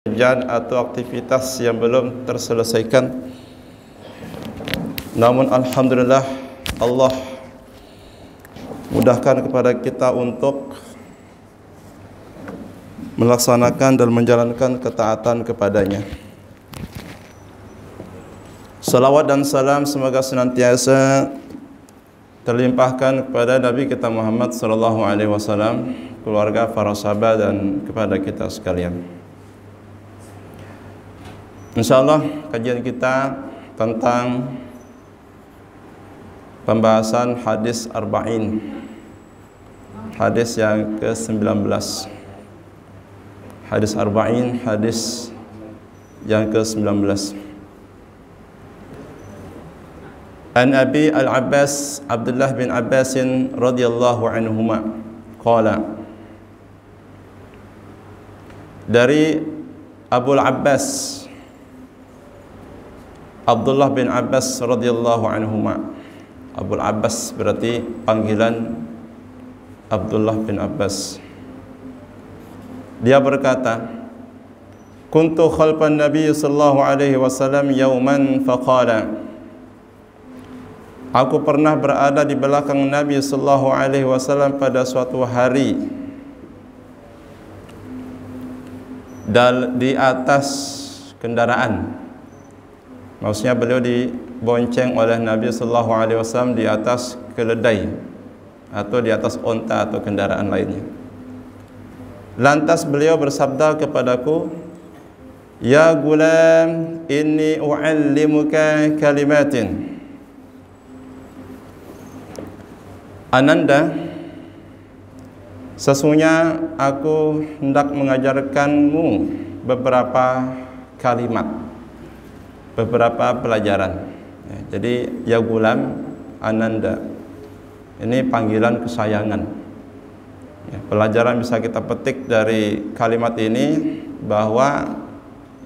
pekerjaan atau aktivitas yang belum terselesaikan. Namun alhamdulillah Allah mudahkan kepada kita untuk melaksanakan dan menjalankan ketaatan kepadanya. Salawat dan salam semoga senantiasa terlimpahkan kepada Nabi kita Muhammad sallallahu alaihi wasallam, keluarga, para sahabat dan kepada kita sekalian. Insyaallah kajian kita tentang pembahasan hadis arba'in, hadis yang ke-19. Hadis arba'in, hadis yang ke-19. An Abi Al-Abbas Abdullah bin Abbas radhiyallahu anhuma qala, dari Abu Al-Abbas Abdullah bin Abbas radhiyallahu anhuma. Abu Al-Abbas berarti panggilan Abdullah bin Abbas. Dia berkata, kuntu khalfan Nabi sallallahu alaihi wasallam yauman faqala, aku pernah berada di belakang Nabi sallallahu alaihi wasallam pada suatu hari dan di atas kendaraan. Maksudnya beliau dibonceng oleh Nabi sallallahu alaihi wasallam di atas keledai atau di atas onta atau kendaraan lainnya. Lantas beliau bersabda kepadaku, ya gulam, inni u'allimuka kalimatin. Ananda, sesungguhnya aku hendak mengajarkanmu beberapa kalimat, beberapa pelajaran. Jadi ya gulam, Ananda, ini panggilan kesayangan. Pelajaran bisa kita petik dari kalimat ini bahwa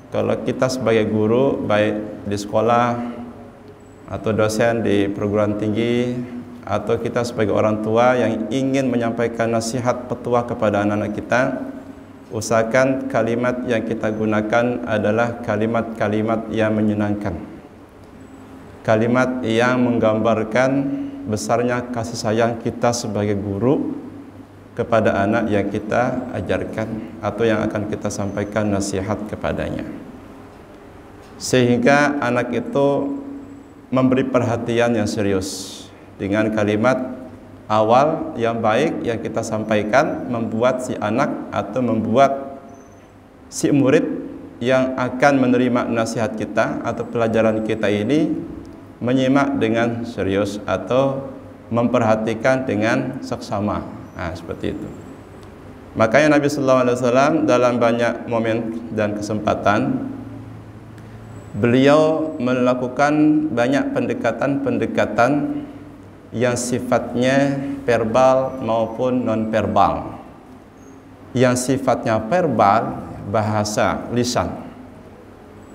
kalau kita sebagai guru, baik di sekolah atau dosen di perguruan tinggi, atau kita sebagai orang tua yang ingin menyampaikan nasihat petua kepada anak-anak kita, usahakan kalimat yang kita gunakan adalah kalimat-kalimat yang menyenangkan, kalimat yang menggambarkan besarnya kasih sayang kita sebagai guru kepada anak yang kita ajarkan atau yang akan kita sampaikan nasihat kepadanya, sehingga anak itu memberi perhatian yang serius. Dengan kalimat awal yang baik yang kita sampaikan, membuat si anak atau membuat si murid yang akan menerima nasihat kita atau pelajaran kita ini menyimak dengan serius atau memperhatikan dengan seksama. Nah, seperti itu. Makanya Nabi sallallahu alaihi wasallam dalam banyak momen dan kesempatan beliau melakukan banyak pendekatan-pendekatan yang sifatnya verbal maupun non-verbal. Yang sifatnya verbal, bahasa lisan,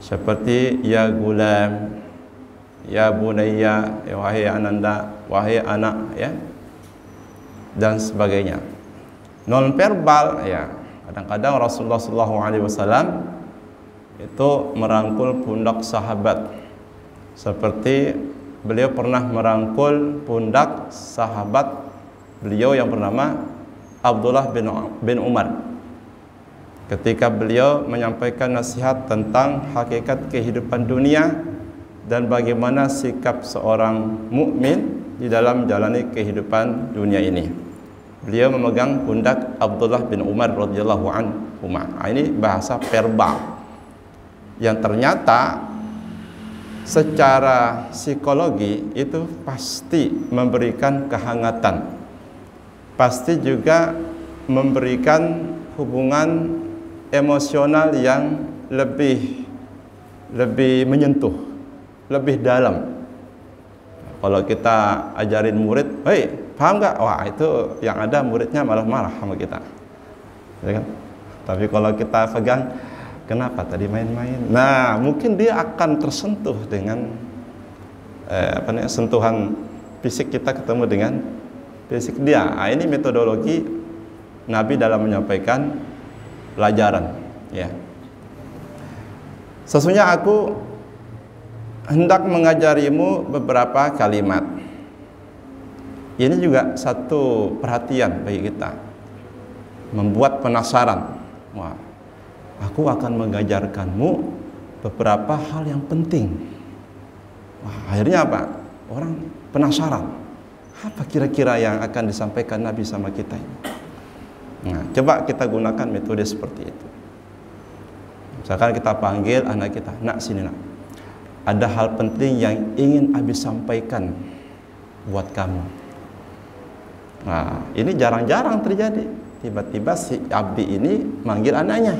seperti ya gulam, ya bunayya, ya wahai ananda, wahai anak, ya, dan sebagainya. Non-verbal, ya, kadang-kadang Rasulullah SAW itu merangkul pundak sahabat, seperti beliau pernah merangkul pundak sahabat beliau yang bernama Abdullah bin Umar ketika beliau menyampaikan nasihat tentang hakikat kehidupan dunia dan bagaimana sikap seorang mukmin di dalam menjalani kehidupan dunia ini. Beliau memegang pundak Abdullah bin Umar radhiyallahu anhu. Ini bahasa verbal yang ternyata secara psikologi itu pasti memberikan kehangatan, pasti juga memberikan hubungan emosional yang lebih menyentuh, lebih dalam. Kalau kita ajarin murid, hei, paham nggak? Wah, itu yang ada muridnya malah marah sama kita, ya kan? Tapi kalau kita pegang, kenapa tadi main-main? Nah, mungkin dia akan tersentuh dengan sentuhan fisik kita ketemu dengan fisik dia. Nah, ini metodologi Nabi dalam menyampaikan pelajaran, ya. Sesungguhnya aku hendak mengajarimu beberapa kalimat. Ini juga satu perhatian bagi kita, membuat penasaran. Wah, aku akan mengajarkanmu beberapa hal yang penting. Wah, akhirnya apa? Orang penasaran. Apa kira-kira yang akan disampaikan Nabi sama kita ini? Nah, coba kita gunakan metode seperti itu. Misalkan kita panggil anak kita, nak sini nak. Ada hal penting yang ingin Abi sampaikan buat kamu. Nah, ini jarang-jarang terjadi. Tiba-tiba si Abi ini manggil anaknya,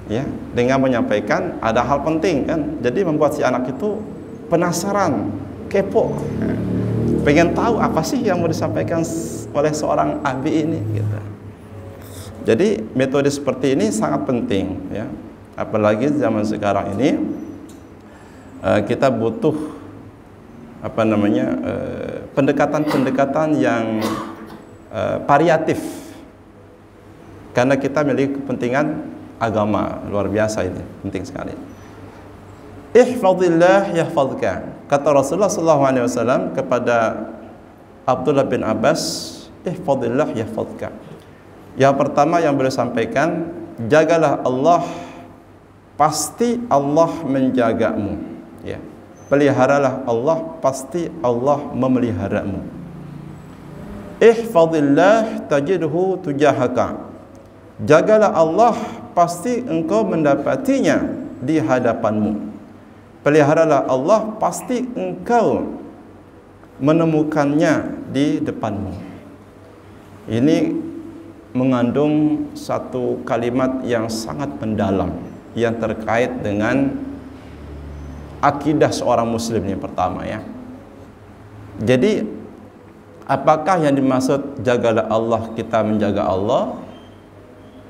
ya, dengan menyampaikan ada hal penting kan. Jadi membuat si anak itu penasaran, kepo, pengen tahu apa sih yang mau disampaikan oleh seorang Abi ini, gitu. Jadi metode seperti ini sangat penting, ya. Apalagi zaman sekarang ini kita butuh pendekatan-pendekatan yang variatif, karena kita memiliki kepentingan agama luar biasa. Ini penting sekali. Ihfazillah yahfazka, kata Rasulullah SAW kepada Abdullah bin Abbas, ihfazillah yahfazka. Yang pertama yang beliau sampaikan, jagalah Allah, pasti Allah menjagamu, ya. Peliharalah Allah, pasti Allah memeliharamu. Ihfazillah tajidhu tujahaka, jagalah Allah, pasti engkau mendapatinya di hadapanmu. Peliharalah Allah, pasti engkau menemukannya di depanmu. Ini mengandung satu kalimat yang sangat mendalam yang terkait dengan akidah seorang muslim yang pertama, ya. Jadi apakah yang dimaksud jagalah Allah, kita menjaga Allah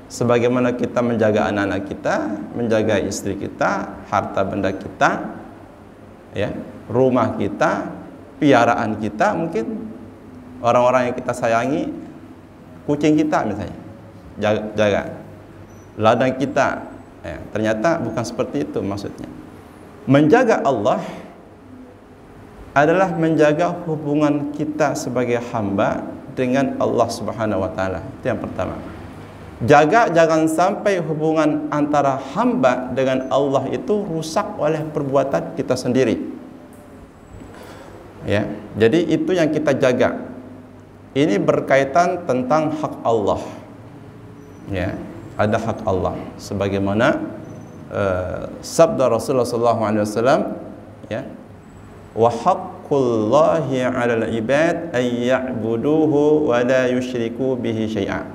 sebagaimana kita menjaga anak-anak kita, menjaga istri kita, harta benda kita, ya, rumah kita, piaraan kita, mungkin orang-orang yang kita sayangi, kucing kita misalnya, jaga. Ladang kita, ya, ternyata bukan seperti itu maksudnya. Menjaga Allah adalah menjaga hubungan kita sebagai hamba dengan Allah Subhanahu wa taala. Itu yang pertama. Jaga jangan sampai hubungan antara hamba dengan Allah itu rusak oleh perbuatan kita sendiri. Ya, jadi itu yang kita jaga. Ini berkaitan tentang hak Allah. Ya, ada hak Allah sebagaimana sabda Rasulullah SAW, ya, wa haqqullahi 'alal ibad ay ya'buduhu wa la yusyriku bihi syai'a.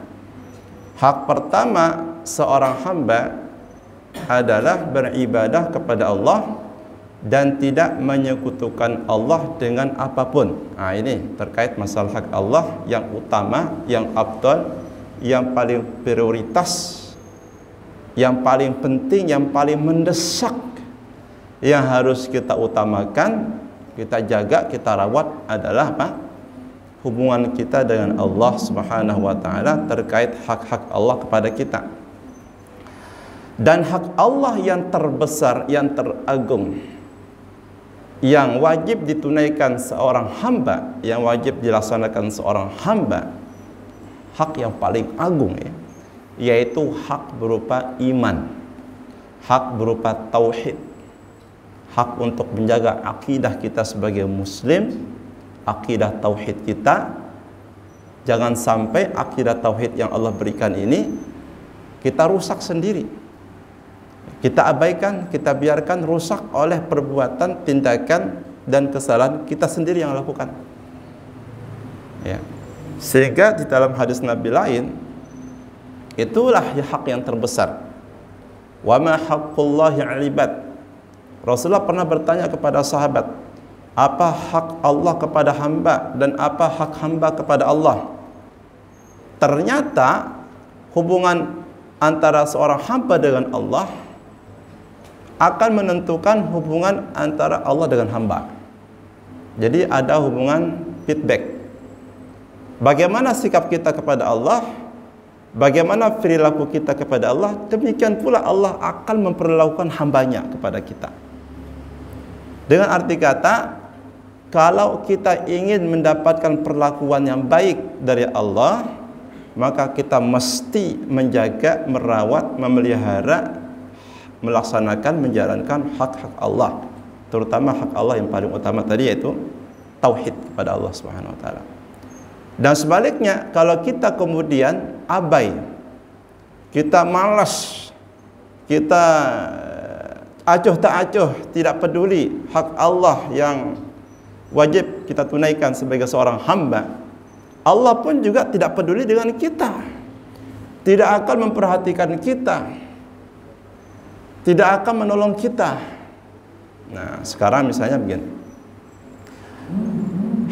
Hak pertama seorang hamba adalah beribadah kepada Allah dan tidak menyekutukan Allah dengan apapun. Nah, ini terkait masalah hak Allah yang utama, yang afdal, yang paling prioritas, yang paling penting, yang paling mendesak, yang harus kita utamakan, kita jaga, kita rawat adalah apa? Hubungan kita dengan Allah Subhanahu wa taala terkait hak-hak Allah kepada kita. Dan hak Allah yang terbesar, yang teragung, yang wajib ditunaikan seorang hamba, yang wajib dilaksanakan seorang hamba, hak yang paling agung, ya, yaitu hak berupa iman, hak berupa tauhid, hak untuk menjaga akidah kita sebagai muslim, akidah tauhid kita. Jangan sampai akidah tauhid yang Allah berikan ini kita rusak sendiri, kita abaikan, kita biarkan rusak oleh perbuatan, tindakan dan kesalahan kita sendiri yang lakukan, ya. Sehingga di dalam hadis Nabi lain, itulah hak yang terbesar. Wa ma haqqullahi 'alal ibad. Rasulullah pernah bertanya kepada sahabat, apa hak Allah kepada hamba dan apa hak hamba kepada Allah? Ternyata hubungan antara seorang hamba dengan Allah akan menentukan hubungan antara Allah dengan hamba. Jadi ada hubungan feedback. Bagaimana sikap kita kepada Allah bagaimana perilaku kita kepada Allah, demikian pula Allah akan memperlakukan hambanya kepada kita. Dengan arti kata, kalau kita ingin mendapatkan perlakuan yang baik dari Allah, maka kita mesti menjaga, merawat, memelihara, melaksanakan, menjalankan hak-hak Allah, terutama hak Allah yang paling utama tadi, yaitu tauhid kepada Allah Subhanahu wa taala. Dan sebaliknya, kalau kita kemudian abai, kita malas, kita acuh tak acuh, tidak peduli hak Allah yang wajib kita tunaikan sebagai seorang hamba, Allah pun juga tidak peduli dengan kita, tidak akan memperhatikan kita, tidak akan menolong kita. Nah, sekarang misalnya begini,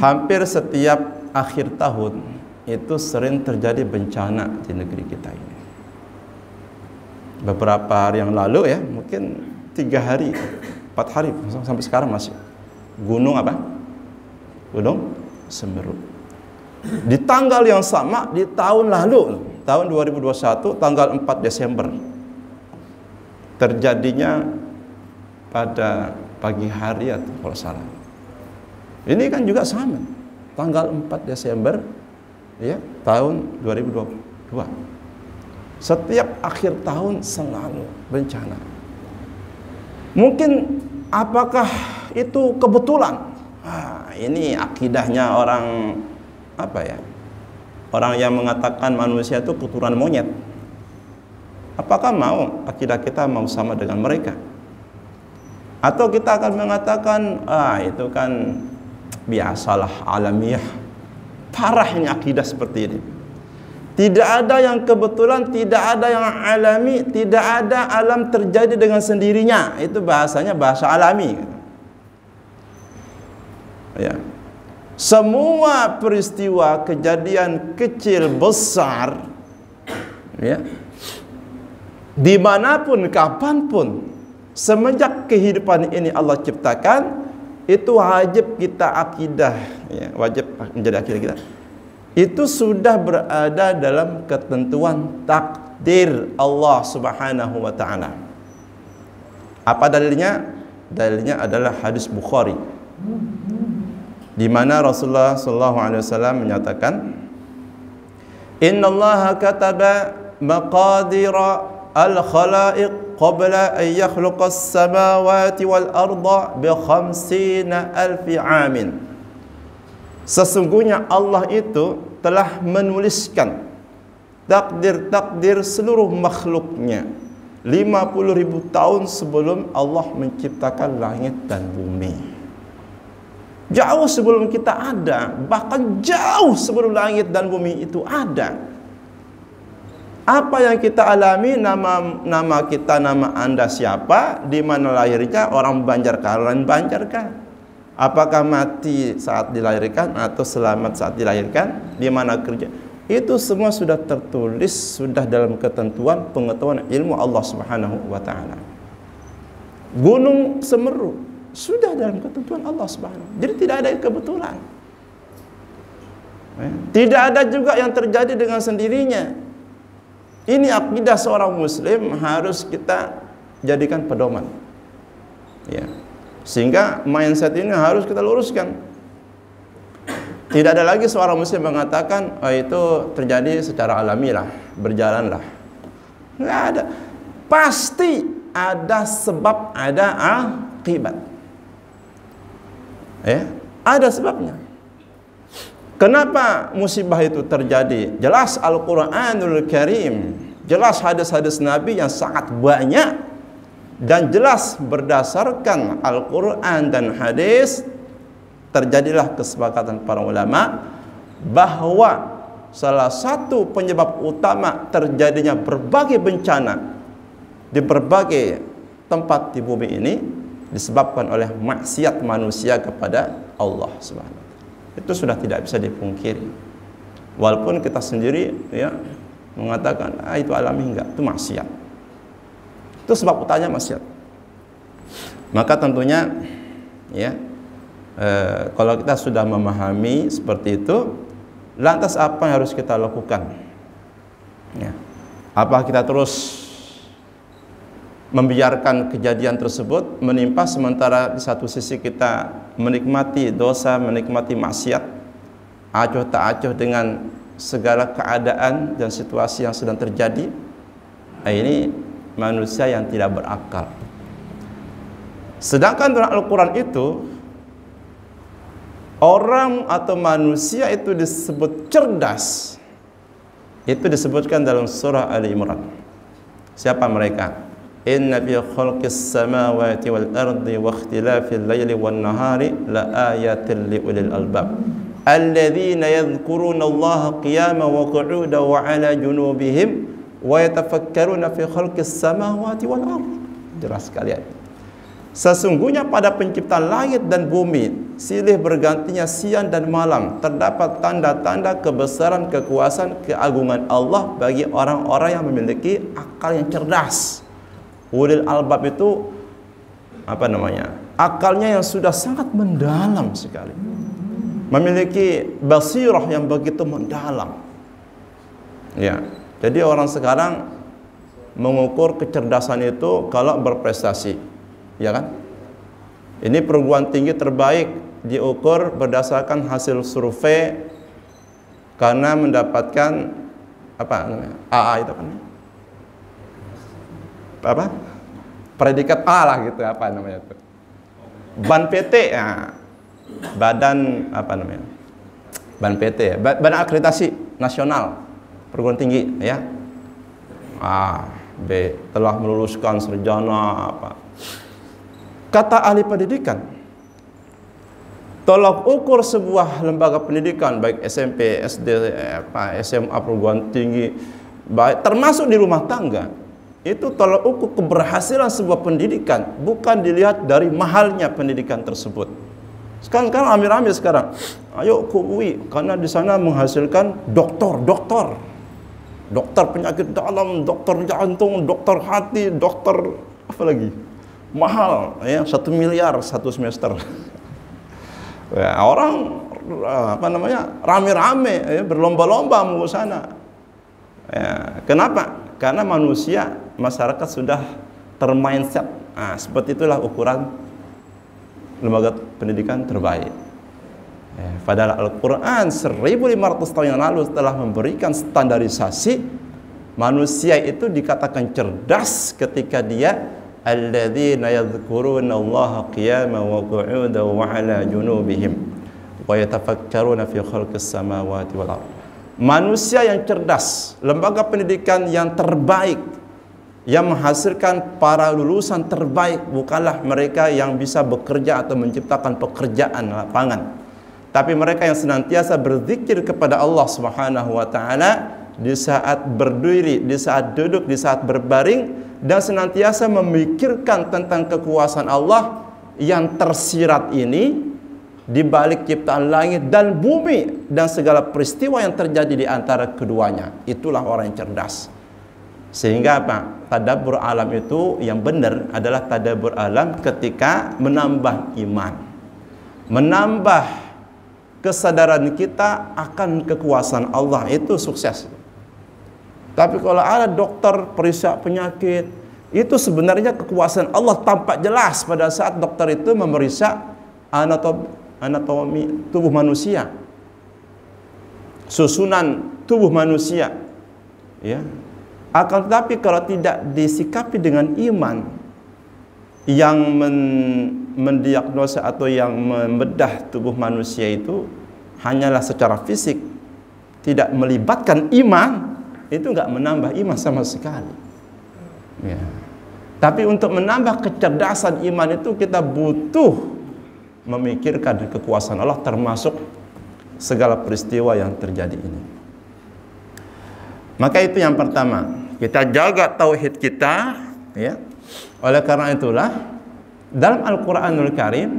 hampir setiap akhir tahun itu sering terjadi bencana di negeri kita ini. Beberapa hari yang lalu ya, mungkin 3 hari, 4 hari sampai sekarang masih gunung apa? Gunung Semeru. Di tanggal yang sama di tahun lalu, tahun 2021, tanggal 4 Desember, terjadinya pada pagi hari atau kalau salah. Ini kan juga sama, tanggal 4 Desember ya, tahun 2022. Setiap akhir tahun selalu bencana. Mungkin apakah itu kebetulan? Ini akidahnya orang apa ya? Orang yang mengatakan manusia itu keturunan monyet. Apakah mau akidah kita mau sama dengan mereka? Atau kita akan mengatakan, itu kan biasalah, alamiah. Parah ini akidah seperti ini. Tidak ada yang kebetulan, tidak ada yang alami, tidak ada alam terjadi dengan sendirinya. Itu bahasanya bahasa alami. Ya. Semua peristiwa, kejadian kecil besar, ya, dimanapun, kapanpun, semenjak kehidupan ini Allah ciptakan, itu wajib kita akidah, ya, wajib menjadi akidah kita. Itu sudah berada dalam ketentuan takdir Allah Subhanahu wa taala. Apa dalilnya? Dalilnya adalah hadis Bukhari, di mana Rasulullah sallallahu alaihi wasallam menyatakan, "Innallaha kataba maqadira al-khalaiq qabla an yakhluqa as-samawati wal arda bi 50,000 amin." Sesungguhnya Allah itu telah menuliskan takdir-takdir seluruh makhluknya 50.000 tahun sebelum Allah menciptakan langit dan bumi. Jauh sebelum kita ada, bahkan jauh sebelum langit dan bumi itu ada. Apa yang kita alami, nama kita, nama Anda siapa, di mana lahirnya, orang Banjarkah? Apakah mati saat dilahirkan atau selamat saat dilahirkan, di mana kerja? Itu semua sudah tertulis, sudah dalam ketentuan pengetahuan ilmu Allah Subhanahu wa taala. Gunung Semeru sudah dalam ketentuan Allah Subhanahu. Jadi tidak ada yang kebetulan. Tidak ada juga yang terjadi dengan sendirinya. Ini akidah seorang muslim harus kita jadikan pedoman. Ya. Sehingga mindset ini harus kita luruskan. Tidak ada lagi seorang muslim mengatakan, itu terjadi secara alami lah, berjalanlah. Nggak ada. Pasti ada sebab, ada akibat. Ada sebabnya. Kenapa musibah itu terjadi? Jelas Al-Quranul Karim, jelas hadis-hadis Nabi yang sangat banyak, dan jelas berdasarkan Al-Quran dan hadis, terjadilah kesepakatan para ulama bahwa salah satu penyebab utama terjadinya berbagai bencana di berbagai tempat di bumi ini disebabkan oleh maksiat manusia kepada Allah Subhanahu wa taala. Itu sudah tidak bisa dipungkiri. Walaupun kita sendiri ya mengatakan itu alami, enggak, itu maksiat. Itu sebab utamanya maksiat. Maka tentunya ya, kalau kita sudah memahami seperti itu, lantas apa yang harus kita lakukan? Ya. Apa kita terus membiarkan kejadian tersebut menimpa sementara di satu sisi kita menikmati dosa, menikmati maksiat, acuh tak acuh dengan segala keadaan dan situasi yang sedang terjadi? Ini manusia yang tidak berakal. Sedangkan dalam Al-Quran itu, orang atau manusia itu disebut cerdas. Itu disebutkan dalam surah Ali Imran. Siapa mereka? Inna fi khalqis samawati wal ardi wa ikhtilafil laili wan nahari la ayatin li ulil albab alladzina yadhkuruna Allaha qiyaman wa qu'udan wa 'ala junubihim wa yatafakkaruna fi khalqis samawati wal ardi. Jelas sekali. Sesungguhnya pada penciptaan langit dan bumi, silih bergantinya siang dan malam, terdapat tanda-tanda kebesaran, kekuasaan, keagungan Allah bagi orang-orang yang memiliki akal yang cerdas. Ulil albab itu apa namanya? Akalnya yang sudah sangat mendalam sekali. Memiliki basirah yang begitu mendalam. Ya. Jadi orang sekarang mengukur kecerdasan itu kalau berprestasi. Ya kan? Ini perguruan tinggi terbaik diukur berdasarkan hasil survei karena mendapatkan apa namanya? AA itu kan? Apa? Predikat A lah gitu, apa namanya itu? Ban PT ya. Badan apa namanya? Ban PT ya. Badan akreditasi nasional perguruan tinggi ya. A, B telah meluluskan sarjana apa. Kata ahli pendidikan, tolak ukur sebuah lembaga pendidikan baik SMP, SD, SMA, perguruan tinggi, baik termasuk di rumah tangga, itu tolak ukur keberhasilan sebuah pendidikan bukan dilihat dari mahalnya pendidikan tersebut. Sekarang rame-rame sekarang, ayo ke UI karena di sana menghasilkan dokter penyakit dalam, dokter jantung, dokter hati, dokter apa lagi? Mahal ya, 1 miliar 1 semester. Ya, orang apa namanya rame-rame ya, berlomba-lomba mau ke sana. Ya, kenapa? Karena masyarakat sudah termindset. Nah, seperti itulah ukuran lembaga pendidikan terbaik. Ya, padahal Al-Quran 1500 tahun yang lalu telah memberikan standarisasi manusia itu dikatakan cerdas ketika dia alladzina yadhkuruna Allaha qiyaman wa qu'udan wa 'ala junubihim wa yatafakkaruna fi khalqis samawati wal ardh. Manusia yang cerdas, lembaga pendidikan yang terbaik yang menghasilkan para lulusan terbaik bukanlah mereka yang bisa bekerja atau menciptakan pekerjaan lapangan, tapi mereka yang senantiasa berzikir kepada Allah Subhanahu wa taala di saat berdiri, di saat duduk, di saat berbaring, dan senantiasa memikirkan tentang kekuasaan Allah yang tersirat ini di balik ciptaan langit dan bumi dan segala peristiwa yang terjadi di antara keduanya. Itulah orang yang cerdas. Sehingga apa? Tadabbur alam itu yang benar adalah tadabbur alam ketika menambah iman, menambah kesadaran kita akan kekuasaan Allah, itu sukses. Tapi kalau ada dokter periksa penyakit, itu sebenarnya kekuasaan Allah tampak jelas pada saat dokter itu memeriksa anatomi tubuh manusia, susunan tubuh manusia, ya. Akan tetapi kalau tidak disikapi dengan iman yang mendiagnosa atau yang membedah tubuh manusia itu hanyalah secara fisik, tidak melibatkan iman, itu nggak menambah iman sama sekali. Ya. Tapi untuk menambah kecerdasan iman itu kita butuh memikirkan kekuasaan Allah termasuk segala peristiwa yang terjadi ini. Maka itu yang pertama, kita jaga tauhid kita, ya. Oleh karena itulah dalam Al-Qur'anul Karim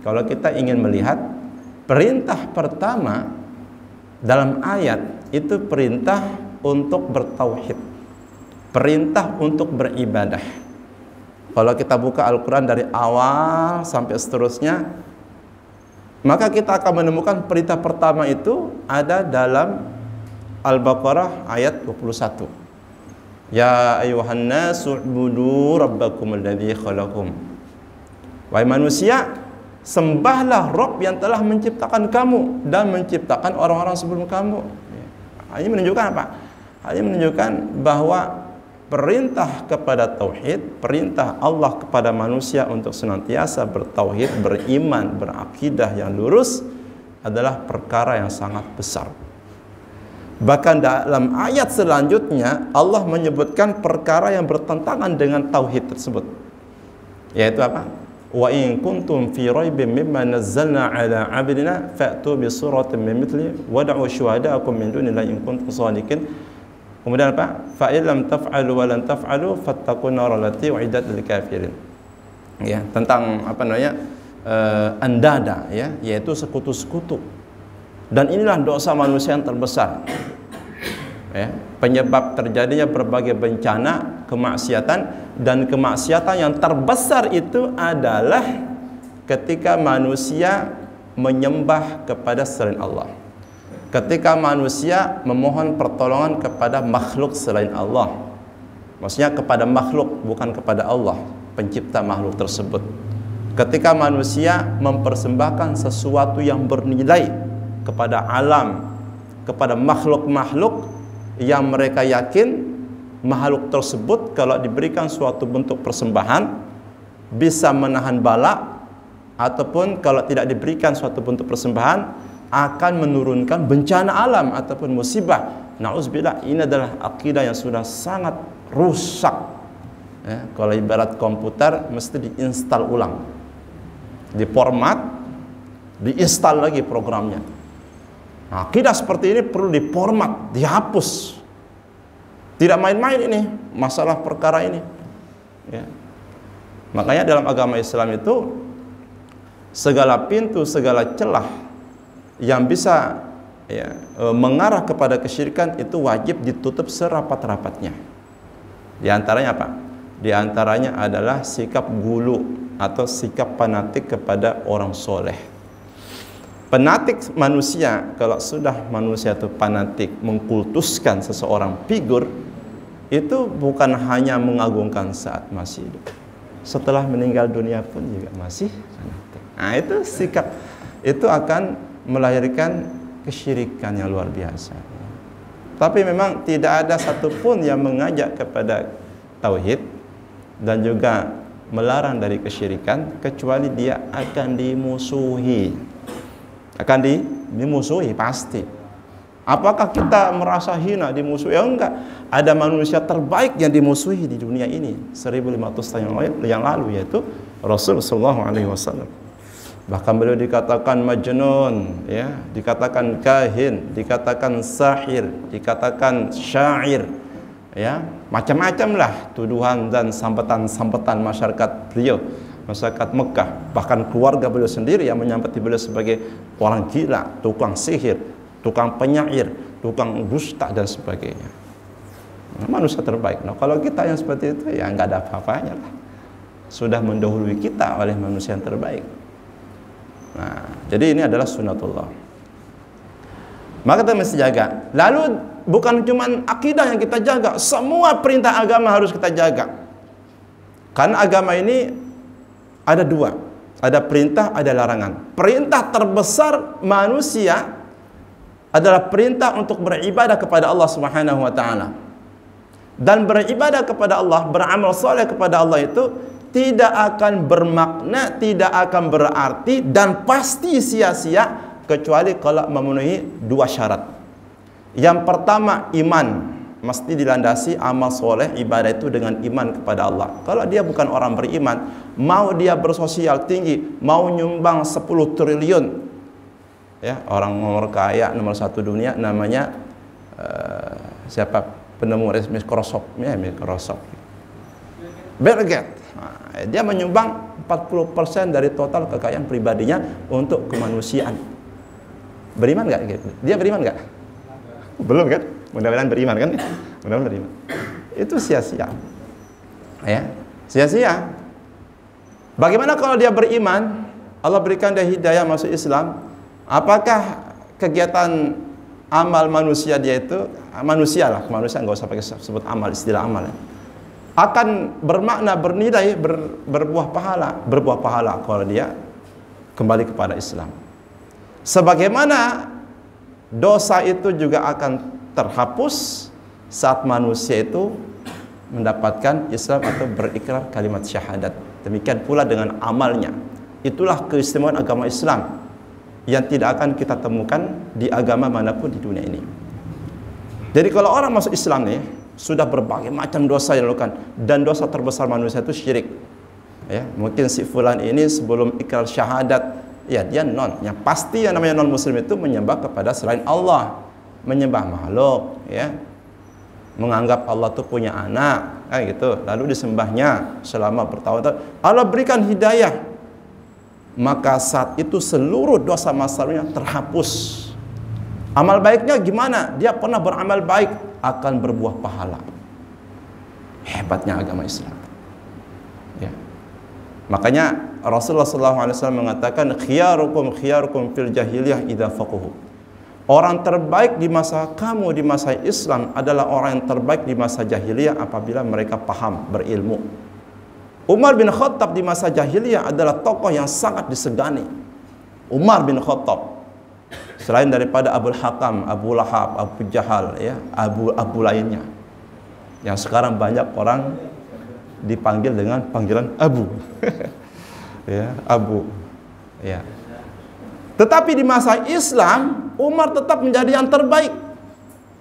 kalau kita ingin melihat perintah pertama dalam ayat itu perintah untuk bertauhid, perintah untuk beribadah. Kalau kita buka Al-Quran dari awal sampai seterusnya, maka kita akan menemukan perintah pertama itu ada dalam Al-Baqarah ayat 21. Ya ayuhan nasu ubudu rabbakum alladzi khalaqakum. Wahai manusia, sembahlah Rabb yang telah menciptakan kamu dan menciptakan orang-orang sebelum kamu. Ini menunjukkan apa? Ini menunjukkan bahwa perintah kepada tauhid, perintah Allah kepada manusia untuk senantiasa bertauhid, beriman, berakidah yang lurus adalah perkara yang sangat besar. Bahkan dalam ayat selanjutnya Allah menyebutkan perkara yang bertentangan dengan tauhid tersebut. Yaitu apa? Wa in kuntum fi raibin mimma nazzalna ala 'abdina fa'tu bi suratin min mithli wad'u syuhada'akum min dunillahi in kuntum shadiqin. Kemudian apa? Fa illam taf'alu wa lan taf'alu fattaqun nar allati u'iddat lil kafirin. Ya, tentang apa namanya? Andada, ya, yaitu sekutu-sekutu. Dan inilah dosa manusia yang terbesar. Ya, penyebab terjadinya berbagai bencana, kemaksiatan, dan kemaksiatan yang terbesar itu adalah ketika manusia menyembah kepada selain Allah. Ketika manusia memohon pertolongan kepada makhluk selain Allah. Maksudnya kepada makhluk, bukan kepada Allah, pencipta makhluk tersebut. Ketika manusia mempersembahkan sesuatu yang bernilai kepada alam, kepada makhluk-makhluk yang mereka yakin makhluk tersebut kalau diberikan suatu bentuk persembahan bisa menahan bala, ataupun kalau tidak diberikan suatu bentuk persembahan akan menurunkan bencana alam ataupun musibah. Na'udzubillah, ini adalah akidah yang sudah sangat rusak. Ya, kalau ibarat komputer mesti diinstal ulang, diformat, diinstal lagi programnya. Nah, akidah seperti ini perlu diformat, dihapus. Tidak main-main ini masalah perkara ini. Ya. Makanya dalam agama Islam itu segala pintu, segala celah yang bisa mengarah kepada kesyirikan itu wajib ditutup serapat-rapatnya. Di antaranya apa? Di antaranya adalah sikap gulu atau sikap fanatik kepada orang soleh. Fanatik manusia, kalau sudah manusia itu fanatik mengkultuskan seseorang figur, itu bukan hanya mengagungkan saat masih hidup, setelah meninggal dunia pun juga masih fanatik. Nah, itu sikap itu akan melahirkan kesyirikan yang luar biasa. Tapi memang tidak ada satupun yang mengajak kepada tauhid dan juga melarang dari kesyirikan kecuali dia akan dimusuhi. Akan dimusuhi pasti. Apakah kita merasa hina dimusuhi? Ya enggak. Ada manusia terbaik yang dimusuhi di dunia ini 1500 tahun yang lalu, yaitu Rasul sallallahu alaihi wasallam. Bahkan beliau dikatakan majnun, ya, dikatakan kahin, dikatakan sahir, dikatakan syair, ya, macam-macam lah tuduhan dan sambutan masyarakat beliau, masyarakat Mekah. Bahkan keluarga beliau sendiri yang menyambut beliau sebagai orang gila, tukang sihir, tukang penyair, tukang dusta dan sebagainya. Nah, manusia terbaik. Nah, kalau kita yang seperti itu ya nggak ada apa-apanya lah. Sudah mendahului kita oleh manusia yang terbaik. Nah, jadi ini adalah sunnatullah. Maka kita mesti jaga. Lalu bukan cuma akidah yang kita jaga, semua perintah agama harus kita jaga. Karena agama ini ada dua, ada perintah, ada larangan. Perintah terbesar manusia adalah perintah untuk beribadah kepada Allah Subhanahu wa taala. Dan beribadah kepada Allah, beramal saleh kepada Allah itu tidak akan bermakna, tidak akan berarti dan pasti sia-sia kecuali kalau memenuhi dua syarat. Yang pertama, iman. Mesti dilandasi amal soleh, ibadah itu dengan iman kepada Allah. Kalau dia bukan orang beriman, mau dia bersosial tinggi, mau nyumbang 10 triliun, ya, orang nomor kaya nomor 1 dunia namanya siapa, penemu Microsoft, ya, Microsoft, Bill Gates. Nah, dia menyumbang 40% dari total kekayaan pribadinya untuk kemanusiaan. Beriman nggak? Dia beriman nggak? Belum kan? Mudah-mudahan beriman kan? Mudah-mudahan beriman. Itu sia-sia. Ya, sia-sia. Bagaimana kalau dia beriman? Allah berikan dia hidayah masuk Islam. Apakah kegiatan amal manusia dia itu, manusia nggak usah pakai sebut amal, istilah amal ya, akan bermakna, bernilai, berbuah pahala kalau dia kembali kepada Islam. Sebagaimana dosa itu juga akan terhapus saat manusia itu mendapatkan Islam atau berikrar kalimat syahadat. Demikian pula dengan amalnya. Itulah keistimewaan agama Islam yang tidak akan kita temukan di agama manapun di dunia ini. Jadi kalau orang masuk Islam nih, sudah berbagai macam dosa yang dilakukan, dan dosa terbesar manusia itu syirik. Ya, mungkin si fulan ini sebelum ikrar syahadat, ya dia yang pasti yang namanya non muslim itu menyembah kepada selain Allah, menyembah makhluk, ya, menganggap Allah itu punya anak, gitu, lalu disembahnya selama bertahun-tahun. Allah berikan hidayah, maka saat itu seluruh dosa masalahnya terhapus. Amal baiknya gimana? Dia pernah beramal baik, akan berbuah pahala. Hebatnya agama Islam. Ya. Makanya Rasulullah SAW mengatakan, khiyarukum fil jahiliyah idza faqahu. Orang terbaik di masa kamu di masa Islam adalah orang yang terbaik di masa jahiliyah apabila mereka paham, berilmu. Umar bin Khattab di masa jahiliyah adalah tokoh yang sangat disegani. Umar bin Khattab, selain daripada Abul Hakam, Abu Lahab, Abu Jahal, ya, Abu lainnya, yang sekarang banyak orang dipanggil dengan panggilan Abu, ya, Abu, ya. Tetapi di masa Islam, Umar tetap menjadi yang terbaik.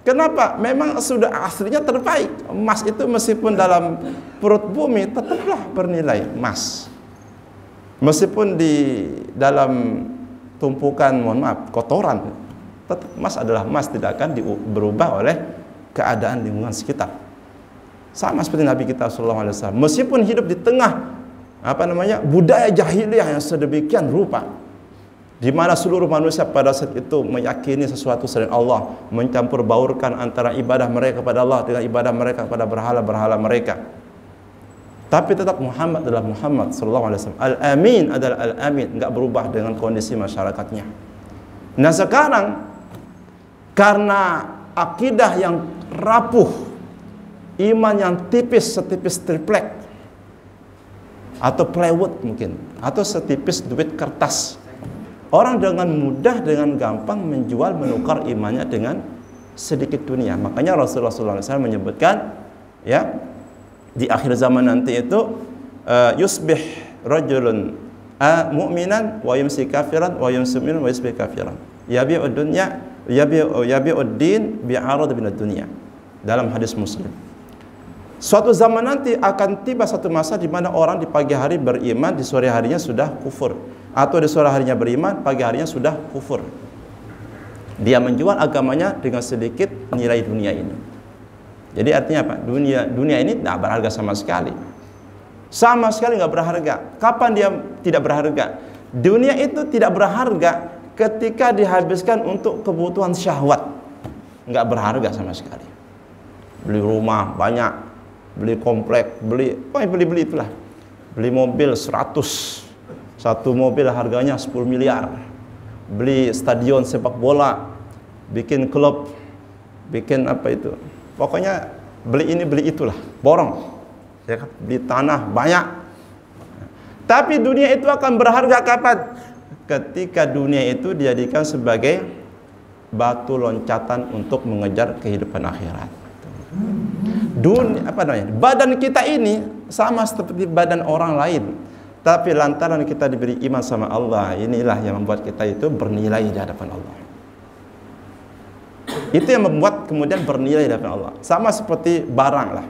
Kenapa? Memang sudah aslinya terbaik. Emas itu meskipun dalam perut bumi tetaplah bernilai emas. Meskipun di dalam tumpukan, mohon maaf, kotoran, tetap emas adalah emas, tidak akan berubah oleh keadaan lingkungan sekitar. Sama seperti Nabi kita SAW, meskipun hidup di tengah budaya jahiliyah yang sedemikian rupa, di mana seluruh manusia pada saat itu meyakini sesuatu selain Allah, mencampur baurkan antara ibadah mereka kepada Allah dengan ibadah mereka kepada berhala-berhala mereka. Tapi tetap Muhammad adalah Muhammad SAW. Al-Amin adalah Al-Amin, enggak berubah dengan kondisi masyarakatnya. Nah sekarang, karena akidah yang rapuh, iman yang tipis, setipis triplek, atau plywood mungkin, atau setipis duit kertas, orang dengan mudah, dengan gampang menjual, menukar imannya dengan sedikit dunia. Makanya Rasulullah SAW menyebutkan, ya, di akhir zaman nanti itu yusbih rajulun mu'minan wa yumsi kafiran wa yumsi mu'minan wa yusbih kafiran. Yabi'ud dunya yabi'ud din bi'arad min ad-dunya. Dalam hadis Muslim. Suatu zaman nanti akan tiba satu masa di mana orang di pagi hari beriman, di sore harinya sudah kufur, atau di sore harinya beriman, pagi harinya sudah kufur. Dia menjual agamanya dengan sedikit nilai dunia ini. Jadi artinya apa? Dunia ini tidak berharga sama sekali. Sama sekali nggak berharga. Kapan dia tidak berharga? Dunia itu tidak berharga ketika dihabiskan untuk kebutuhan syahwat. Nggak berharga sama sekali. Beli rumah banyak, beli komplek, beli itulah. Beli mobil 100. Satu mobil harganya 10 miliar. Beli stadion sepak bola, bikin klub, bikin apa itu. Pokoknya beli ini beli itulah, borong, ya kan? Beli tanah banyak. Tapi dunia itu akan berharga kapan? Ketika dunia itu dijadikan sebagai batu loncatan untuk mengejar kehidupan akhirat. Badan kita ini sama seperti badan orang lain, tapi lantaran kita diberi iman sama Allah, inilah yang membuat kita itu bernilai di hadapan Allah. Itu yang membuat kemudian bernilai di hadapan Allah. Sama seperti barang lah.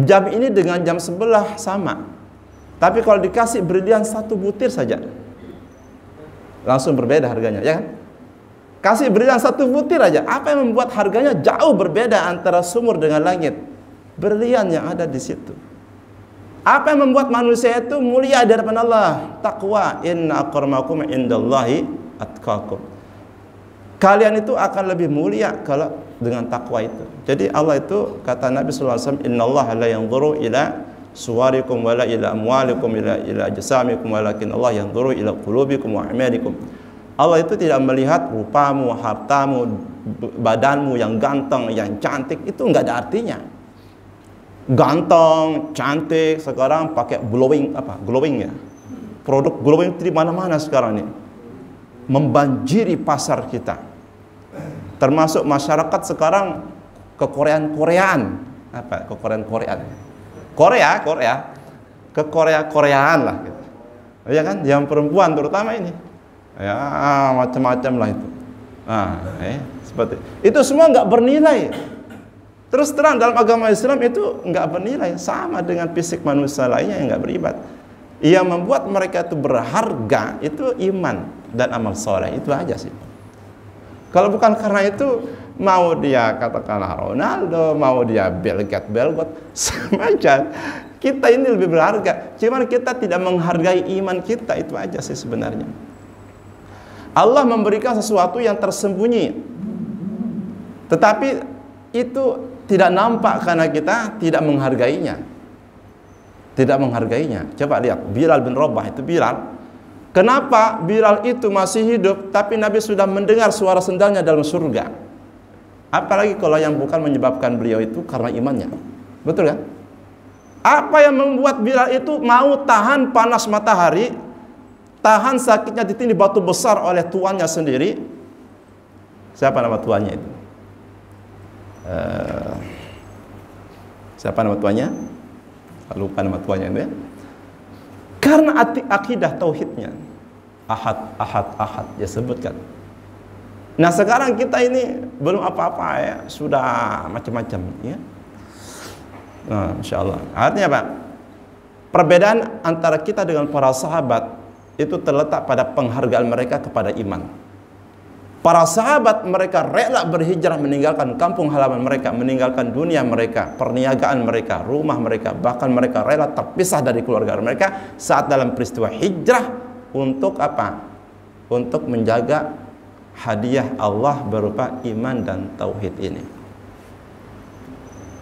Jam ini dengan jam sebelah sama. Tapi kalau dikasih brilian 1 butir saja, langsung berbeda harganya, ya kan? Kasih brilian 1 butir aja, apa yang membuat harganya jauh berbeda antara sumur dengan langit? Brilian yang ada di situ. Apa yang membuat manusia itu mulia di hadapan Allah? Taqwa. Inna akramakum indallahi atqakum. Kalian itu akan lebih mulia kalau dengan takwa itu. Jadi Allah itu, kata Nabi SAW, innallaha la yanzuru ila suwarikum wala ila amwalikum ila ajsamikum walakin Allah yanzuru ila qulubikum wa a'malikum. Allah itu tidak melihat rupamu, hartamu, badanmu yang ganteng, yang cantik, itu enggak ada artinya. Ganteng, cantik, sekarang pakai glowing ya. Produk glowing di mana-mana sekarang ini. Membanjiri pasar kita. Termasuk masyarakat sekarang ke-Koreaan. Ke-Koreaan. Korea. Ke-Koreaan lah gitu. Ya kan? Yang perempuan terutama ini. Ya, macam-macam lah itu. Seperti itu semua enggak bernilai. Terus terang dalam agama Islam itu enggak bernilai, sama dengan fisik manusia lainnya yang enggak beribadat. Yang membuat mereka itu berharga itu iman dan amal soleh, itu aja sih. Kalau bukan karena itu, mau dia katakanlah Ronaldo, mau dia Bill Gates, sama aja. Kita ini lebih berharga. Cuman kita tidak menghargai iman kita, itu aja sih sebenarnya. Allah memberikan sesuatu yang tersembunyi, tetapi itu tidak nampak karena kita tidak menghargainya. Coba lihat Bilal bin Rabah itu Bilal. Kenapa Bilal itu masih hidup tapi Nabi sudah mendengar suara sendalnya dalam surga? Apalagi kalau yang bukan menyebabkan beliau itu karena imannya. Betul kan? Apa yang membuat Bilal itu mau tahan panas matahari, tahan sakitnya ditindih batu besar oleh tuannya sendiri? Siapa nama tuannya itu? Siapa nama tuannya? Lupa nama tuannya itu ya. Karena akidah tauhidnya. Ahad dia sebutkan. Nah sekarang kita ini belum apa-apa ya, sudah macam-macam ya. Nah, insyaallah. Artinya apa? Perbedaan antara kita dengan para sahabat itu terletak pada penghargaan mereka kepada iman. Para sahabat mereka rela berhijrah meninggalkan kampung halaman mereka, meninggalkan dunia mereka, perniagaan mereka, rumah mereka, bahkan mereka rela terpisah dari keluarga mereka saat dalam peristiwa hijrah untuk apa? Untuk menjaga hadiah Allah berupa iman dan tauhid ini.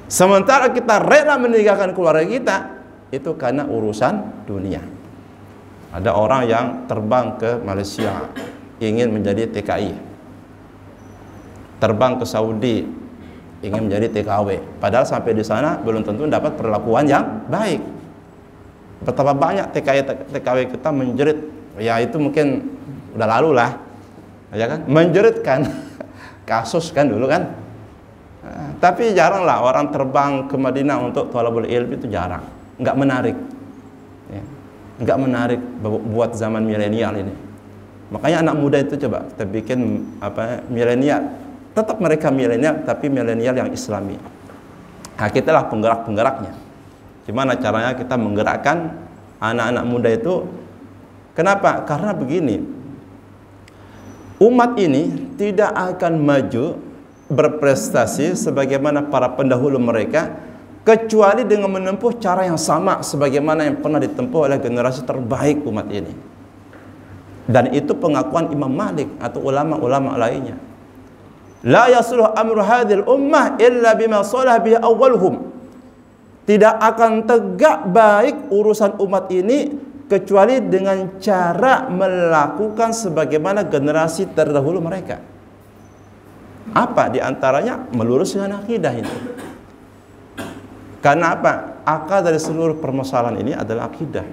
Sementara kita rela meninggalkan keluarga kita itu karena urusan dunia. Ada orang yang terbang ke Malaysia ingin menjadi TKI, terbang ke Saudi ingin menjadi TKW, padahal sampai di sana belum tentu dapat perlakuan yang baik. Betapa banyak TKW kita menjerit, ya itu mungkin udah lalu lah, ya kan, menjerit kan kasus kan dulu kan. Tapi jarang lah orang terbang ke Madinah untuk thalabul ilmi, itu jarang, nggak menarik ya. Nggak menarik buat zaman milenial ini. Makanya anak muda itu coba kita bikin milenial, tetap mereka milenial tapi milenial yang islami. Nah kita lah penggerak-penggeraknya. Gimana caranya kita menggerakkan anak-anak muda itu? Kenapa? Karena begini, umat ini tidak akan maju berprestasi sebagaimana para pendahulu mereka kecuali dengan menempuh cara yang sama sebagaimana yang pernah ditempuh oleh generasi terbaik umat ini. Dan itu pengakuan Imam Malik atau ulama-ulama lainnya. La yasluh amru hadhil ummah illa bima salah bihi awwaluhum. Tidak akan tegak baik urusan umat ini kecuali dengan cara melakukan sebagaimana generasi terdahulu mereka. Apa di antaranya? Meluruskan akidah ini. Karena apa? Akar dari seluruh permasalahan ini adalah akidah.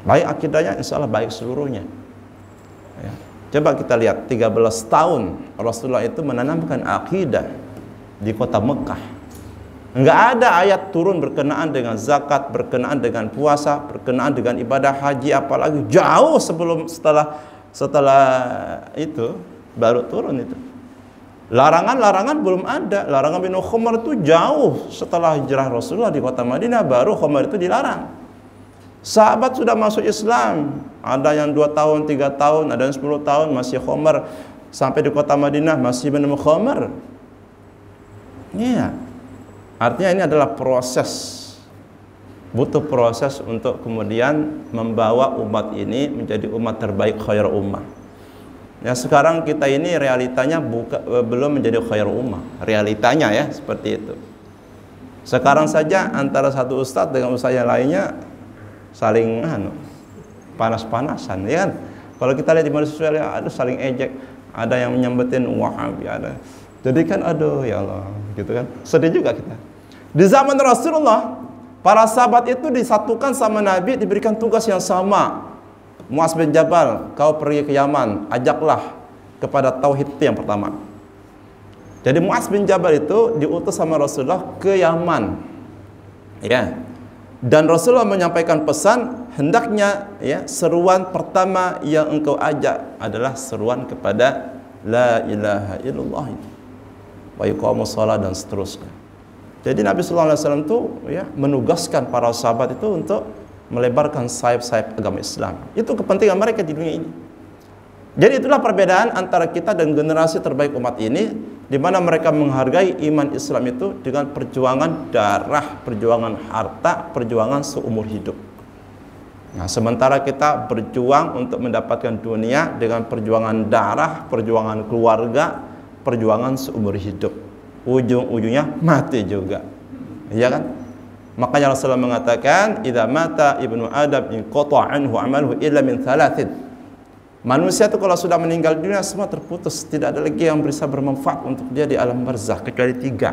Baik akidahnya, insya Allah baik seluruhnya ya. Coba kita lihat 13 tahun Rasulullah itu menanamkan akidah di kota Mekah. Enggak ada ayat turun berkenaan dengan zakat, berkenaan dengan puasa, berkenaan dengan ibadah haji, apalagi jauh setelah itu baru turun itu. Larangan-larangan belum ada. Larangan minum khamar itu jauh setelah hijrah Rasulullah di kota Madinah, baru khamar itu dilarang. Sahabat sudah masuk Islam, ada yang 2 tahun, 3 tahun, ada yang 10 tahun masih khamar, sampai di kota Madinah masih minum khamar. Iya. Artinya ini adalah proses, butuh proses untuk kemudian membawa umat ini menjadi umat terbaik, khair ummah. Ya sekarang kita ini realitanya belum menjadi khair ummah, realitanya ya seperti itu. Sekarang saja antara satu ustadz dengan ustadz yang lainnya saling panas-panasan, ya kan? Kalau kita lihat di media sosial ada saling ejek, ada yang menyambetin Wahabi, ada. Jadi kan aduh ya Allah, gitu kan. Sedih juga kita. Di zaman Rasulullah, para sahabat itu disatukan sama Nabi, diberikan tugas yang sama. Muaz bin Jabal, kau pergi ke Yaman, ajaklah kepada tauhid itu yang pertama. Jadi Muaz bin Jabal itu diutus sama Rasulullah ke Yaman. Ya. Dan Rasulullah menyampaikan pesan, hendaknya ya seruan pertama yang engkau ajak adalah seruan kepada la ilaha illallah wa iqamus shalah dan seterusnya. Jadi Nabi sallallahu alaihi wasallam itu ya menugaskan para sahabat itu untuk melebarkan sayap-sayap agama Islam. Itu kepentingan mereka di dunia ini. Jadi itulah perbedaan antara kita dan generasi terbaik umat ini, di mana mereka menghargai iman Islam itu dengan perjuangan darah, perjuangan harta, perjuangan seumur hidup. Nah, sementara kita berjuang untuk mendapatkan dunia dengan perjuangan darah, perjuangan keluarga, perjuangan seumur hidup. Ujung-ujungnya mati juga. Iya kan? Makanya Rasulullah mengatakan, "Idza mata ibnu Adam inqata anhu 'amaluhu illa min thalathin." Manusia itu kalau sudah meninggal dunia semua terputus, tidak ada lagi yang bisa bermanfaat untuk dia di alam barzakh kecuali 3.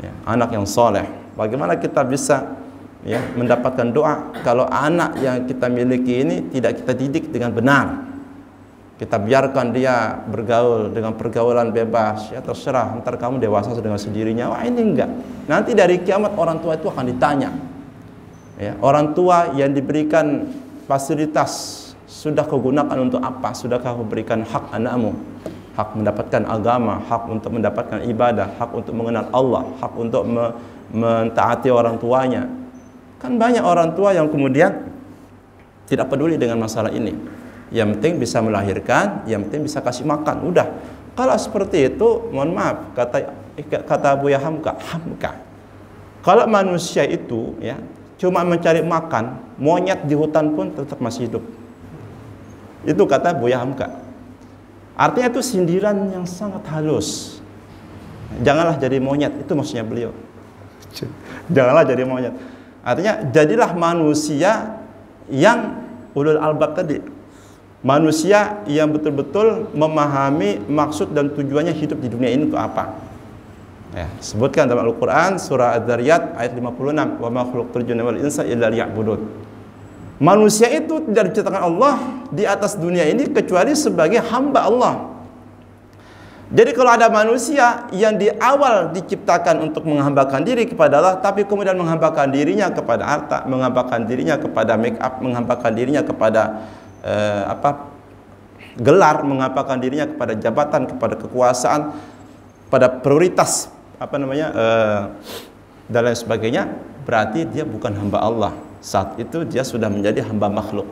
Ya, anak yang soleh. Bagaimana kita bisa ya mendapatkan doa kalau anak yang kita miliki ini tidak kita didik dengan benar? Kita biarkan dia bergaul dengan pergaulan bebas, ya terserah, ntar kamu dewasa dengan sendirinya. Wah ini enggak. Nanti dari kiamat orang tua itu akan ditanya. Ya, orang tua yang diberikan fasilitas sudah kau gunakan untuk apa? Sudahkah kau berikan hak anakmu? Hak mendapatkan agama, hak untuk mendapatkan ibadah, hak untuk mengenal Allah, hak untuk mentaati orang tuanya. Kan banyak orang tua yang kemudian tidak peduli dengan masalah ini. Yang penting bisa melahirkan, yang penting bisa kasih makan. Udah. Kalau seperti itu, mohon maaf, kata Buya Hamka. Kalau manusia itu ya cuma mencari makan, monyet di hutan pun tetap masih hidup. Itu kata Buya Hamka. Artinya itu sindiran yang sangat halus. Janganlah jadi monyet, itu maksudnya beliau. Janganlah jadi monyet. Artinya jadilah manusia yang ulul albab tadi. Manusia yang betul-betul memahami maksud dan tujuannya hidup di dunia ini untuk apa. Ya, sebutkan dalam Al-Qur'an surah Adz-Dzariyat ayat 56, "Wa ma khalaqtul jinna wal insa illa liya'budun." Manusia itu tidak diciptakan Allah di atas dunia ini kecuali sebagai hamba Allah. Jadi kalau ada manusia yang di awal diciptakan untuk menghambakan diri kepada Allah, tapi kemudian menghambakan dirinya kepada harta, menghambakan dirinya kepada make up, menghambakan dirinya kepada gelar, menghambakan dirinya kepada jabatan, kepada kekuasaan, pada prioritas dan lain sebagainya, berarti dia bukan hamba Allah. Saat itu dia sudah menjadi hamba makhluk.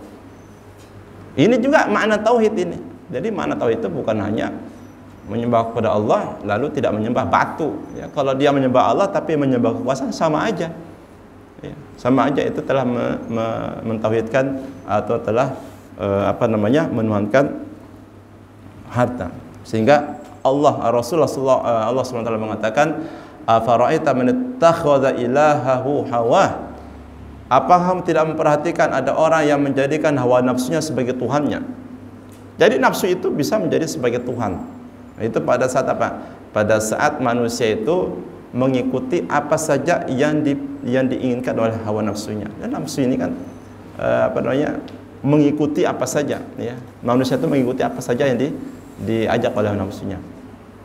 Ini juga makna tauhid ini. Jadi makna tauhid itu bukan hanya menyembah kepada Allah lalu tidak menyembah batu. Ya, kalau dia menyembah Allah tapi menyembah kekuasaan sama aja. Ya, sama aja itu telah mentauhidkan atau telah menuhankan harta. Sehingga Rasulullah SWT mengatakan, "Afara'aita man ittakhadha ilahahu hawah?" Apa kamu tidak memperhatikan ada orang yang menjadikan hawa nafsunya sebagai Tuhannya? Jadi nafsu itu bisa menjadi sebagai Tuhan. Itu pada saat apa? Pada saat manusia itu mengikuti apa saja yang diinginkan oleh hawa nafsunya. Dan nafsu ini kan mengikuti apa saja. Ya. Manusia itu mengikuti apa saja yang diajak oleh nafsunya.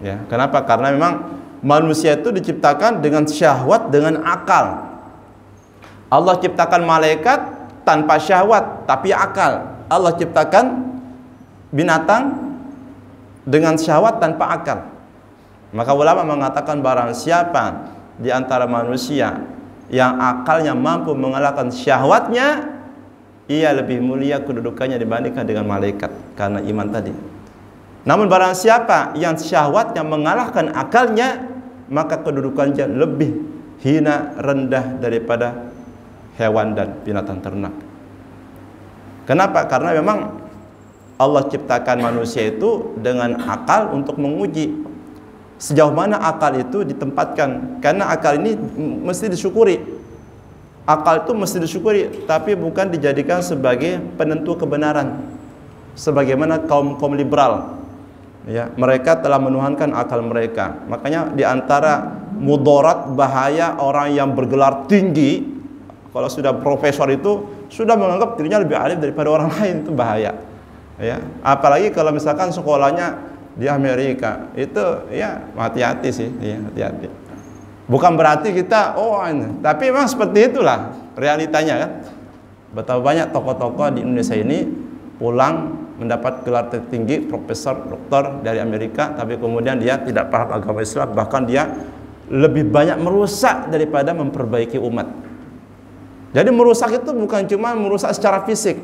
Ya. Kenapa? Karena memang manusia itu diciptakan dengan syahwat, dengan akal. Allah ciptakan malaikat tanpa syahwat tapi akal. Allah ciptakan binatang dengan syahwat tanpa akal. Maka ulama mengatakan barang siapa di antara manusia yang akalnya mampu mengalahkan syahwatnya, ia lebih mulia kedudukannya dibandingkan dengan malaikat karena iman tadi. Namun barang siapa yang syahwatnya mengalahkan akalnya, maka kedudukannya lebih hina, rendah daripada hewan dan binatang ternak. Kenapa? Karena memang Allah ciptakan manusia itu dengan akal untuk menguji sejauh mana akal itu ditempatkan. Karena akal ini mesti disyukuri. Akal itu mesti disyukuri, tapi bukan dijadikan sebagai penentu kebenaran. sebagaimana kaum liberal. Ya, mereka telah menuhankan akal mereka. Makanya di antara mudarat bahaya orang yang bergelar tinggi, kalau sudah profesor itu sudah menganggap dirinya lebih alim daripada orang lain, itu bahaya. Ya, apalagi kalau misalkan sekolahnya di Amerika, itu ya hati-hati sih, ya hati-hati. Bukan berarti kita tapi memang seperti itulah realitanya kan. Betapa banyak tokoh-tokoh di Indonesia ini pulang mendapat gelar tertinggi profesor, doktor dari Amerika, tapi kemudian dia tidak paham agama Islam, bahkan dia lebih banyak merusak daripada memperbaiki umat. Jadi merusak itu bukan cuma merusak secara fisik.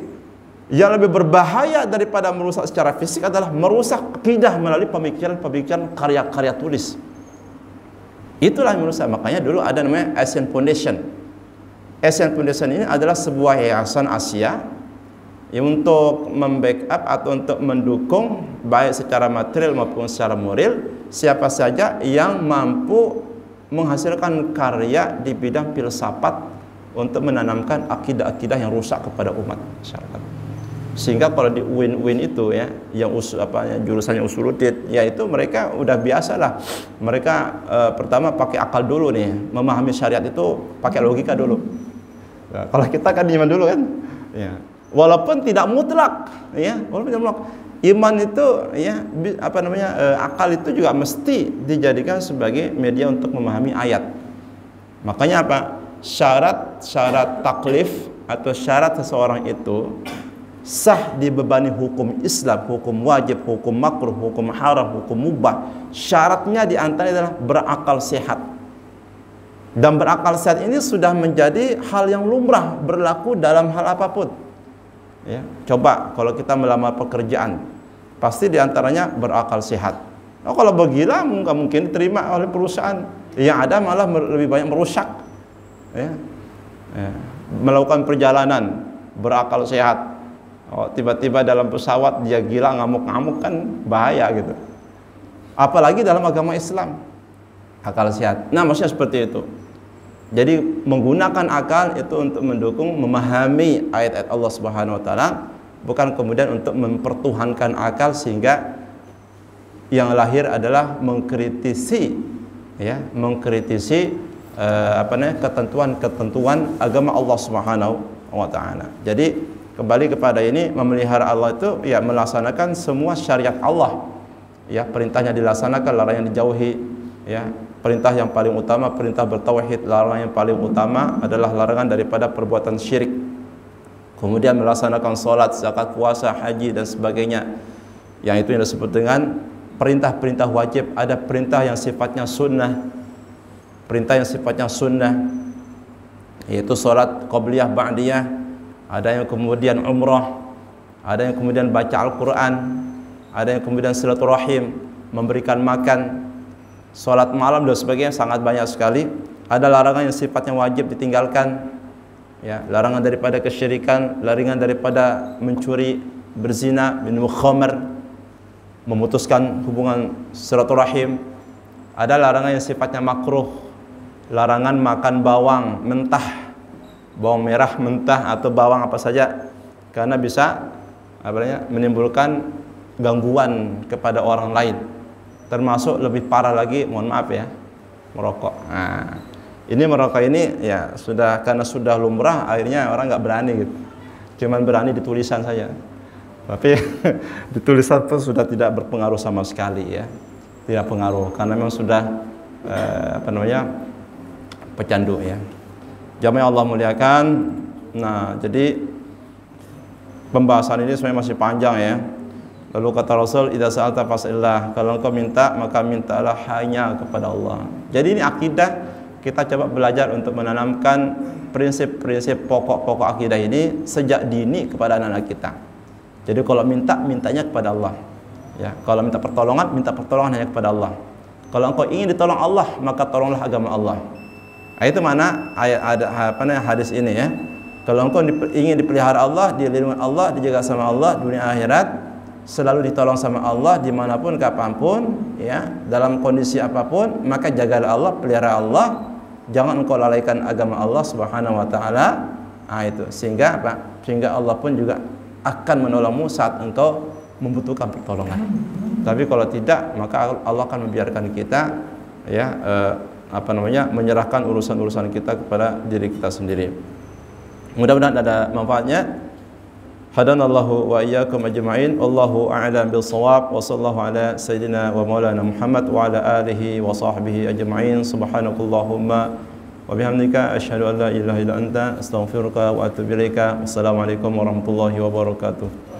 Yang lebih berbahaya daripada merusak secara fisik adalah merusak akidah melalui pemikiran-pemikiran karya-karya tulis. Itulah yang merusak. Makanya dulu ada namanya Asian Foundation. Asian Foundation ini adalah sebuah yayasan Asia yang untuk membackup atau untuk mendukung baik secara material maupun secara moral siapa saja yang mampu menghasilkan karya di bidang filsafat untuk menanamkan akidah-akidah yang rusak kepada umat masyarakat. Sehingga kalau di UIN itu ya, yang jurusannya usuluddin, ya itu mereka udah biasa lah. Mereka pertama pakai akal dulu nih, memahami syariat itu pakai logika dulu. Nah, kalau kita kan iman dulu kan, ya. Walaupun tidak mutlak, ya, walaupun tidak mutlak, iman itu, ya, akal itu juga mesti dijadikan sebagai media untuk memahami ayat. Makanya apa? Syarat taklif atau syarat seseorang itu sah dibebani hukum Islam, hukum wajib, hukum makruh, hukum haram, hukum mubah. Syaratnya diantaranya adalah berakal sehat. Dan berakal sehat ini sudah menjadi hal yang lumrah berlaku dalam hal apapun. Ya, coba kalau kita melamar pekerjaan, pasti diantaranya berakal sehat. Nah, kalau bergila nggak mungkin diterima oleh perusahaan. Yang ada malah lebih banyak merusak. Ya. Melakukan perjalanan berakal sehat. Tiba-tiba dalam pesawat dia gila ngamuk-ngamuk kan bahaya gitu. Apalagi dalam agama Islam, akal sehat. Nah, maksudnya seperti itu. Jadi menggunakan akal itu untuk mendukung memahami ayat-ayat Allah Subhanahu wa taala, bukan kemudian untuk mempertuhankan akal sehingga yang lahir adalah mengkritisi ketentuan agama Allah Subhanahu wa taala. Jadi kembali kepada ini, memelihara Allah itu ya melaksanakan semua syariat Allah. Ya, perintahnya dilaksanakan, larangan dijauhi, ya. Perintah yang paling utama perintah bertauhid, larangan yang paling utama adalah larangan daripada perbuatan syirik. Kemudian melaksanakan salat, zakat, puasa, haji dan sebagainya. Yang itu yang disebut dengan perintah-perintah wajib. Ada perintah yang sifatnya sunnah. Perintah yang sifatnya sunnah yaitu salat qabliyah, ba'diyah. Ada yang kemudian umrah, ada yang kemudian baca Al-Qur'an, ada yang kemudian silaturahim, memberikan makan, sholat malam dan sebagainya, sangat banyak sekali. Ada larangan yang sifatnya wajib ditinggalkan, ya, larangan daripada kesyirikan, larangan daripada mencuri, berzina, minum khamr, memutuskan hubungan silaturahim. Ada larangan yang sifatnya makruh, larangan makan bawang mentah, bawang merah mentah atau bawang apa saja, karena bisa menimbulkan gangguan kepada orang lain. Termasuk lebih parah lagi, mohon maaf ya, merokok. Nah, ini merokok ini ya karena sudah lumrah, akhirnya orang nggak berani gitu. Cuman berani di tulisan saja. Tapi di tulisan pun sudah tidak berpengaruh sama sekali ya. Tidak pengaruh karena memang sudah pecandu ya. Jamaah Allah muliakan. Nah, jadi pembahasan ini sebenarnya masih panjang ya. Lalu kata Rasul, idza sa'alta fas'alillah, kalau engkau minta maka mintalah hanya kepada Allah. Jadi ini akidah, kita coba belajar untuk menanamkan prinsip-prinsip pokok-pokok akidah ini sejak dini kepada anak-anak kita. Jadi kalau mintanya kepada Allah. Ya, kalau minta pertolongan hanya kepada Allah. Kalau engkau ingin ditolong Allah, maka tolonglah agama Allah. Nah, itu mana hadis ini ya. Kalau engkau ingin dipelihara Allah, dilindungi Allah, dijaga sama Allah dunia akhirat, selalu ditolong sama Allah dimanapun kapanpun ya, dalam kondisi apapun, maka jagalah Allah, pelihara Allah, jangan engkau lalaikan agama Allah Subhanahu wa taala. Nah, itu sehingga Allah pun juga akan menolongmu saat engkau membutuhkan pertolongan. Tapi kalau tidak, maka Allah akan membiarkan kita ya menyerahkan urusan-urusan kita kepada diri kita sendiri. Mudah-mudahan ada manfaatnya. Hadanallahu wa iyyakum ajma'in. Allahu a'lam bis-shawab. Wa sallallahu ala sayyidina wa maulana Muhammad wa ala alihi wa sahbihi ajma'in. Subhanakallahumma wa bihamdika asyhadu an la ilaha illa anta astaghfiruka wa atubu ilaika. Wassalamualaikum warahmatullahi wabarakatuh.